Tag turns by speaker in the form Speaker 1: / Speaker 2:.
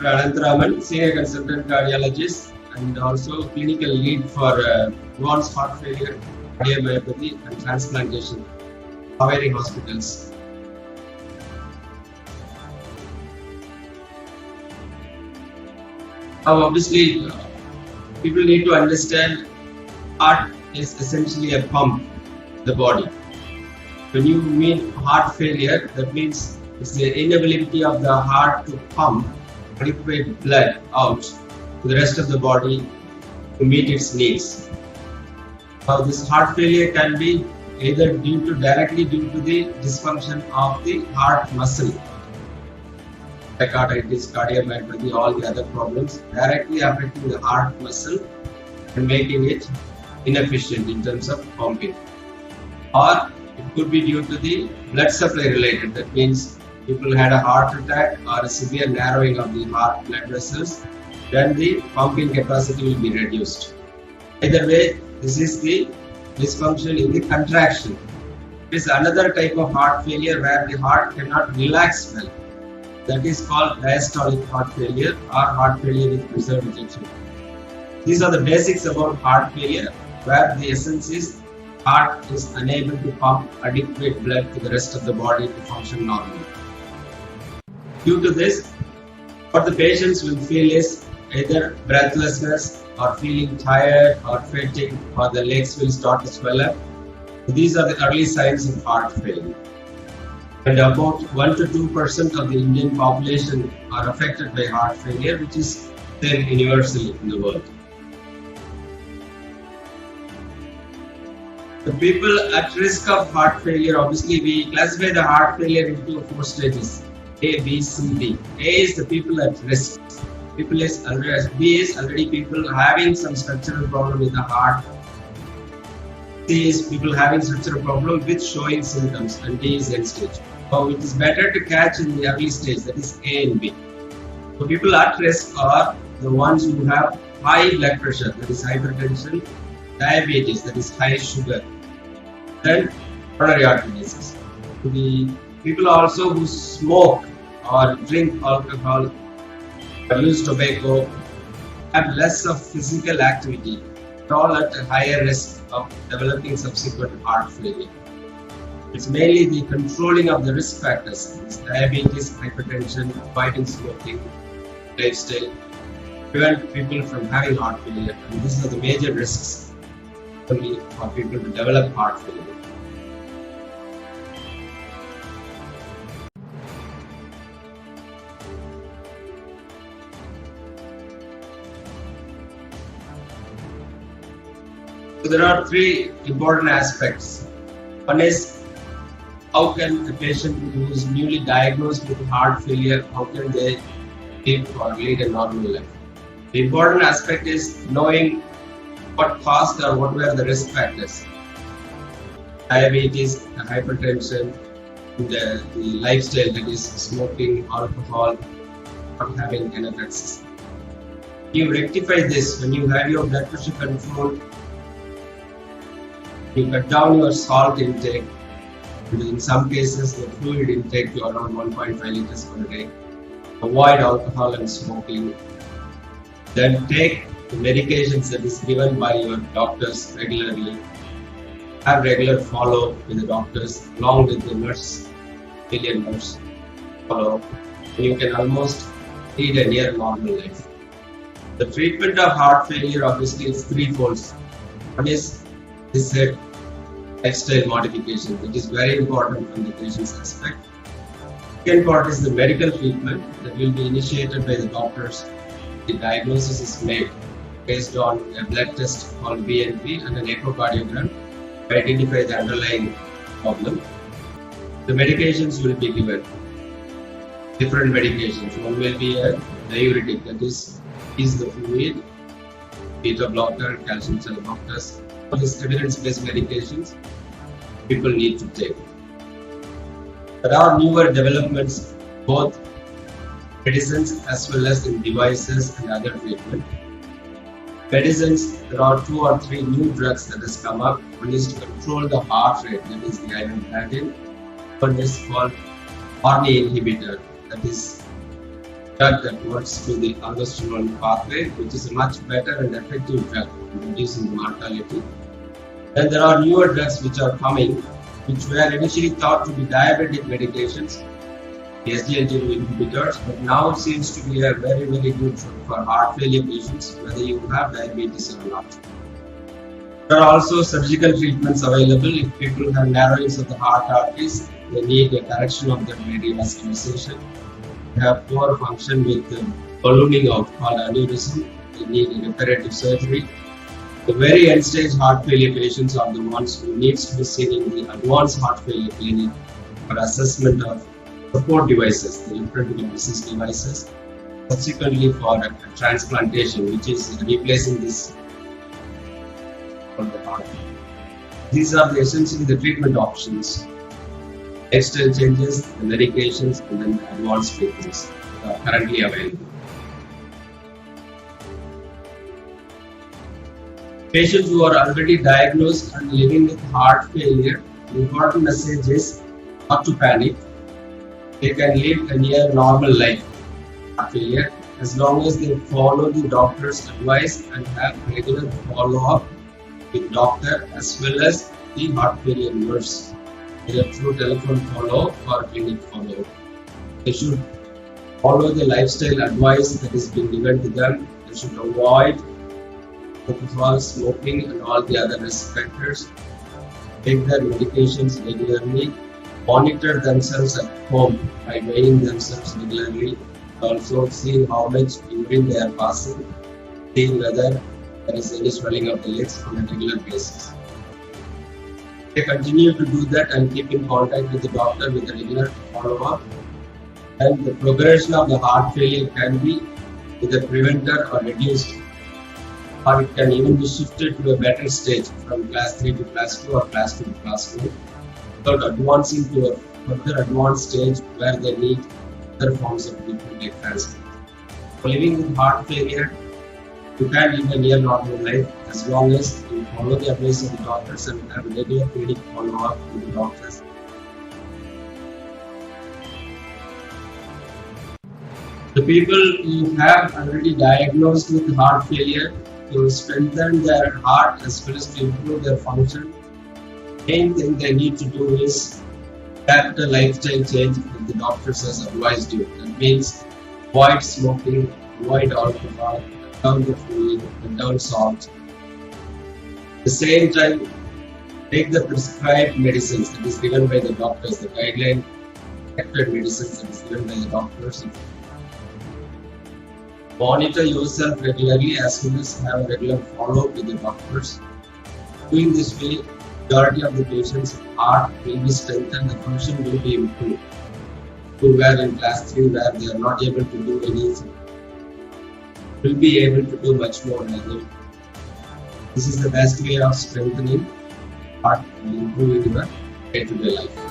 Speaker 1: Dr. Anantharaman, Senior Consultant Cardiologist and also Clinical Lead for Advanced Heart Failure, Cardiomyopathy and Transplantation, Haveri Hospitals. Now, obviously, people need to understand heart is essentially a pump in the body. When you mean heart failure, that means it's the inability of the heart to pump adequate blood out to the rest of the body to meet its needs. Now, this heart failure can be either directly due to the dysfunction of the heart muscle, pericarditis, cardiomyopathy, all the other problems directly affecting the heart muscle and making it inefficient in terms of pumping. Or it could be due to the blood supply related. That means people had a heart attack or a severe narrowing of the heart blood vessels, then the pumping capacity will be reduced. Either way, this is the dysfunction in the contraction. It is another type of heart failure where the heart cannot relax well. That is called diastolic heart failure or heart failure with preserved ejection. These are the basics about heart failure, where the essence is heart is unable to pump adequate blood to the rest of the body to function normally. Due to this, what the patients will feel is either breathlessness or feeling tired or fatigue, or the legs will start to swell up. So these are the early signs of heart failure. And about 1 to 2% of the Indian population are affected by heart failure, which is there universally in the world. The people at risk of heart failure, obviously we classify the heart failure into 4 stages, A, B, C, D. A is the people at risk. B is already people having some structural problem with the heart. C is people having structural problem with showing symptoms, and D is end stage. So it is better to catch in the early stage, that is A and B. So people at risk are the ones who have high blood pressure, that is hypertension, diabetes, that is high sugar, then coronary artery disease. The people also who smoke or drink alcohol or use tobacco have less of physical activity, all at a higher risk of developing subsequent heart failure. It's mainly the controlling of the risk factors, diabetes, hypertension, avoiding smoking, lifestyle, prevent people from having heart failure. And these are the major risks for people to develop heart failure. So there are 3 important aspects. One is, how can a patient who is newly diagnosed with heart failure, how can they live or lead a normal life? The important aspect is knowing what caused or what were the risk factors. Diabetes, hypertension, the lifestyle, that is smoking, alcohol, not having enough exercise. You rectify this when you have your blood pressure controlled. You cut down your salt intake, and in some cases the fluid intake to around 1.5 liters per day. Avoid alcohol and smoking. Then take the medications that is given by your doctors regularly. Have regular follow with the doctors along with the nurse, failure nurse follow. And you can almost lead a near normal life. The treatment of heart failure obviously is threefold. One is said lifestyle modification, which is very important from the patient's aspect. Second part is the medical treatment that will be initiated by the doctors. The diagnosis is made based on a blood test called BNP and an echocardiogram to identify the underlying problem. The medications will be given. Different medications. One will be a diuretic, that is the fluid, beta blocker, calcium channel blockers. All these evidence-based medications people need to take. There are newer developments, both medicines as well as in devices and other treatment. Medicines, there are 2 or 3 new drugs that has come up. One is to control the heart rate, that is the ivermectin. One is called RNA inhibitor, that is drug that works through the aldosterone pathway, which is a much better and effective drug in reducing mortality. Then there are newer drugs which are coming, which were initially thought to be diabetic medications, the SGLT2 inhibitors, but now it seems to be a very, very good for heart failure patients, whether you have diabetes or not. There are also surgical treatments available. If people have narrowings of the heart arteries, they need a correction of their revascularization. They have poor function with ballooning out called aneurysm. They need a reparative surgery. The very end-stage heart failure patients are the ones who needs to be seen in the advanced heart failure clinic for assessment of support devices, the intravenous assist devices, subsequently for a transplantation, which is replacing this from the heart. These are essentially the treatment options. Lifestyle changes, the medications, and then the advanced treatments that are currently available. Patients who are already diagnosed and living with heart failure, the important message is not to panic. They can live a near normal life heart failure as long as they follow the doctor's advice and have regular follow-up with doctor as well as the heart failure nurse, either through telephone follow-up or clinic follow-up. They should follow the lifestyle advice that is being given to them. They should avoid alcohol, smoking, and all the other risk factors. Take their medications regularly. Monitor themselves at home by weighing themselves regularly. Also see how much urine they are passing. See whether there is any swelling of the legs on a regular basis. They continue to do that and keep in contact with the doctor with a regular follow-up. And the progression of the heart failure can be either prevented or reduced, or it can even be shifted to a better stage from class 3 to class 2 or class 2 to class 1, without advancing to a further advanced stage where they need other forms of treatment like transplant. For living with heart failure, you can live a near normal life as long as you follow the advice of the doctors and have regular clinic follow-up with the doctors. The people who have already diagnosed with heart failure, to strengthen their heart as well as to improve their function, main thing they need to do is adapt a lifestyle change that the doctors has advised you. That means avoid smoking, avoid alcohol, cut down the food, cut down salt. At the same time, take the prescribed medicines that is given by the doctors, the guideline directed medicines that is given by the doctors. Monitor yourself regularly as soon as have a regular follow-up with the doctors. Doing this way, majority of the patients' heart will be strengthened, the function will be improved. Who were in class 3 where they are not able to do anything, will be able to do much more than them. This is the best way of strengthening heart and improving your day-to-day life.